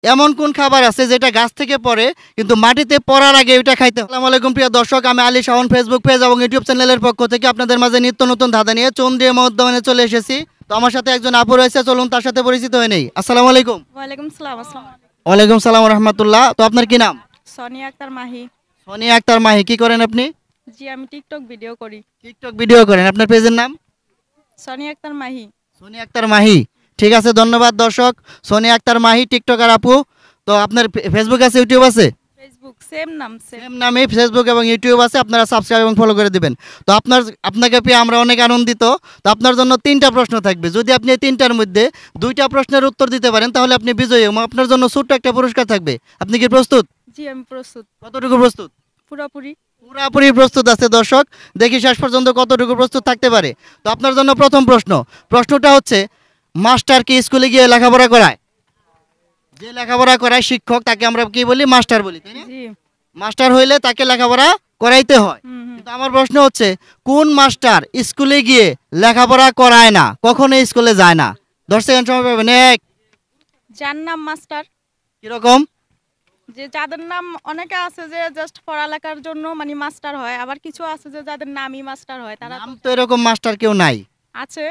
এমন কোন খাবার আছে যেটা গাছ থেকে পড়ে কিন্তু মাটিতে পড়ার আগে ওইটা খাইতে হয়? আসসালামু আলাইকুম প্রিয় দর্শক, আমি আলী শাওন ফেসবুক পেজ এবং ইউটিউব চ্যানেলের পক্ষ থেকে আপনাদের মাঝে নিত্য নতুন ধাঁধা নিয়ে চন্দ্রিয়া মহোদ্যানে চলে এসেছি। তো আমার সাথে একজন আপু রয়েছে, চলুন তার সাথে পরিচিত হয়ে নেই। আসসালামু আলাইকুম। ওয়ালাইকুম সালাম। আসসালামু আলাইকুম। ওয়ালাইকুম সালাম রহমতুল্লাহ। তো আপনার কি নাম? সোনিয়া আক্তার মাহি। সোনিয়া আক্তার মাহি। কি করেন আপনি? জি, আমি টিকটক ভিডিও করি। টিকটক ভিডিও করেন। আপনার পেজের নাম? সোনিয়া আক্তার মাহি। সোনিয়া আক্তার মাহি। ঠিক আছে, ধন্যবাদ দর্শক। সোনিয়া আক্তার মাহি টিকটকার আপু। তো আপনার ফেসবুক আছে, ইউটিউব আছে? ফেসবুক সেম নাম সেম। সেম নামে ফেসবুক এবং ইউটিউব আছে, আপনারা সাবস্ক্রাইব এবং ফলো করে দিবেন। তো আপনাকে পেয়ে আমরা অনেক আনন্দিত। তো আপনার জন্য 3টা প্রশ্ন থাকবে। যদি আপনি এই 3টার মধ্যে 2টা প্রশ্নের উত্তর দিতে পারেন তাহলে আপনি বিজয়ী এবং আপনার জন্য ছোট্ট একটা পুরস্কার থাকবে। আপনি কি প্রস্তুত? জি, আমি প্রস্তুত। কতটুকু প্রস্তুত? পুরোপুরি। পুরোপুরি প্রস্তুত আছে দর্শক। দেখি শেষ পর্যন্ত কতটুকু প্রস্তুত থাকতে পারে। তো আপনার জন্য প্রথম প্রশ্নটা হচ্ছে, মাস্টার কি স্কুলে গিয়ে লেখাপড়া করায়? যে লেখাপড়া করায় শিক্ষক, তাকে আমরা কি বলি? মাস্টার বলি, তাই না? জি। মাস্টার হইলে তাকে লেখাপড়া করাইতে হয়। কিন্তু আমার প্রশ্ন হচ্ছে, কোন মাস্টার স্কুলে গিয়ে লেখাপড়া করায় না, কখনো স্কুলে যায় না? 10 সেকেন্ড সময় পাবেন। এক। যার নাম মাস্টার। কিরকম? যে যাদের নাম অনেকে আছে যে জাস্ট পড়ালেখার জন্য মানে মাস্টার হয়, আবার কিছু আছে যে যাদের নামই মাস্টার হয়। তারা নাম তো এরকম মাস্টার কেউ নাই। আছে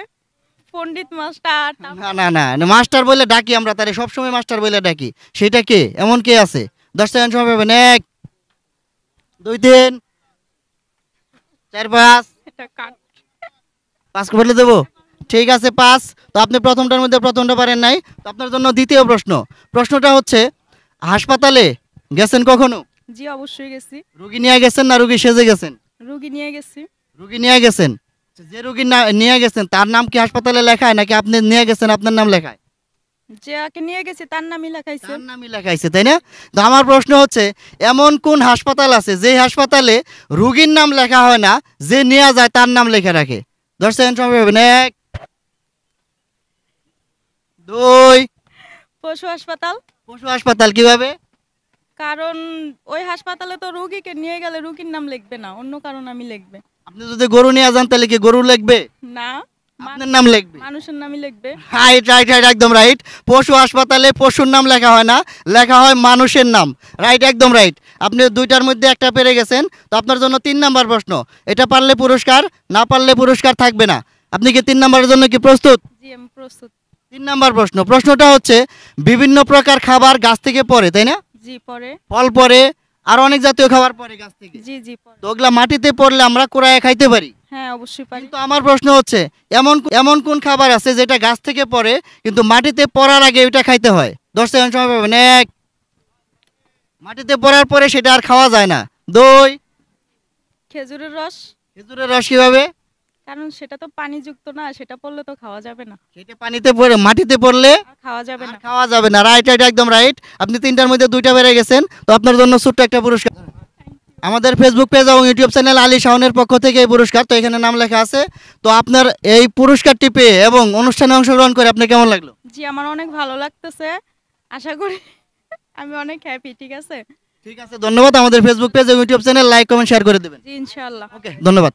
পণ্ডিত মাস্টার। না না না, মাস্টার বলে ডাকি আমরা, তারে সবসময় মাস্টার বলে ডাকি। সেটা কে, এমন কে আছে? 10 সেকেন্ড সময় পাবেন। এক, 2, 3, 4, 5। এটা কাট। 5 বলে দেবো? ঠিক আছে, 5। তো আপনি প্রথমটার মধ্যে প্রথমটা পারেন নাই। তো আপনার জন্য দ্বিতীয় প্রশ্নটা হচ্ছে, হাসপাতালে গেছেন কখনো? জি, অবশ্যই গেছি। রুগী নিয়ে গেছেন না রুগী সেজে গেছেন? রুগী নিয়ে গেছি। রুগী নিয়ে গেছেন। যে রুগী নিয়ে গেছেন তার নাম কি হাসপাতালে লেখায় নাকি আপনি নিয়ে গেছেন আপনার নাম লেখায়? যাকে নিয়ে গেছি তার নামই লেখাইছে। তার নামই লেখাইছে, তাই না? তো আমার প্রশ্ন হচ্ছে, এমন কোন হাসপাতাল আছে যে হাসপাতালে রুগীর নাম লেখা হয় না, যে নিয়ে যায় তার নাম লেখা রাখে? 10 সেকেন্ড সময় পাবেন। এক, 2। পশু হাসপাতাল। পশু হাসপাতাল কিভাবে? কারণ ওই হাসপাতালে তো রোগীকে নিয়ে গেলে রোগীর নাম লিখবে না, অন্য কারো নামই লিখবে। আপনি যদি গরু নিয়ে যান তাহলে কি গরু লিখবে? না, আপনার নাম লিখবে। মানুষের নামই লিখবে। রাইট রাইট রাইট, একদম রাইট। পশু হাসপাতালে পশুর নাম লেখা হয় না, লেখা হয় মানুষের নাম। রাইট, একদম রাইট। আপনি 2টার মধ্যে একটা পেরে গেছেন। তো আপনার জন্য 3 নাম্বার প্রশ্ন। এটা পারলে পুরস্কার, না পারলে পুরস্কার থাকবে না। আপনি কি 3 নাম্বারের জন্য কি প্রস্তুত? জি, আমি প্রস্তুত। 3 নাম্বার প্রশ্নটা হচ্ছে, বিভিন্ন প্রকার খাবার গাছ থেকে পড়ে, তাই না? জি, পরে। ফল পড়ে, আর অনেক জাতীয় খাবার পড়ে গাছ থেকে। জি জি, পরে। তো ওগুলা মাটিতে পড়লে আমরা কুড়ায় খাইতে পারি। হ্যাঁ, অবশ্যই পারি। কিন্তু আমার প্রশ্ন হচ্ছে, এমন কোন খাবার আছে যেটা গাছ থেকে পড়ে কিন্তু মাটিতে পড়ার আগে ওইটা খাইতে হয়? 10 সেকেন্ড সময় পাবেন। এক, মাটিতে পড়ার পরে সেটা আর খাওয়া যায় না। 2। খেজুরের রস। খেজুরের রস কিভাবে? কারণ সেটা তো পানিযুক্ত না, সেটা পড়লে তো খাওয়া যাবে না। সেটা পানিতে পড়ে, মাটিতে পড়লে আর খাওয়া যাবে আর না। খাওয়া যাবে না। রাইট রাইট, একদম রাইট। আপনি 3টার মধ্যে 2টা বেড়ে গেছেন। তো আপনার জন্য ছোট্ট একটা পুরস্কার। আমাদের ফেসবুক পেজ এবং ইউটিউব চ্যানেল আলী শাওনের পক্ষ থেকে এই পুরস্কার। তো এখানে নাম লেখা আছে। তো আপনার এই পুরস্কারটি পেয়ে এবং অনুষ্ঠানে অংশগ্রহণ করে আপনার কেমন লাগলো? জি, আমার অনেক ভালো লাগতেছে। আশা করি আমি অনেক হ্যাপি। ঠিক আছে। ঠিক আছে, ধন্যবাদ। আমাদের ফেসবুক পেজ এবং YouTube channel like comment share করে দেবেন। জি, ইনশাআল্লাহ। ওকে, ধন্যবাদ।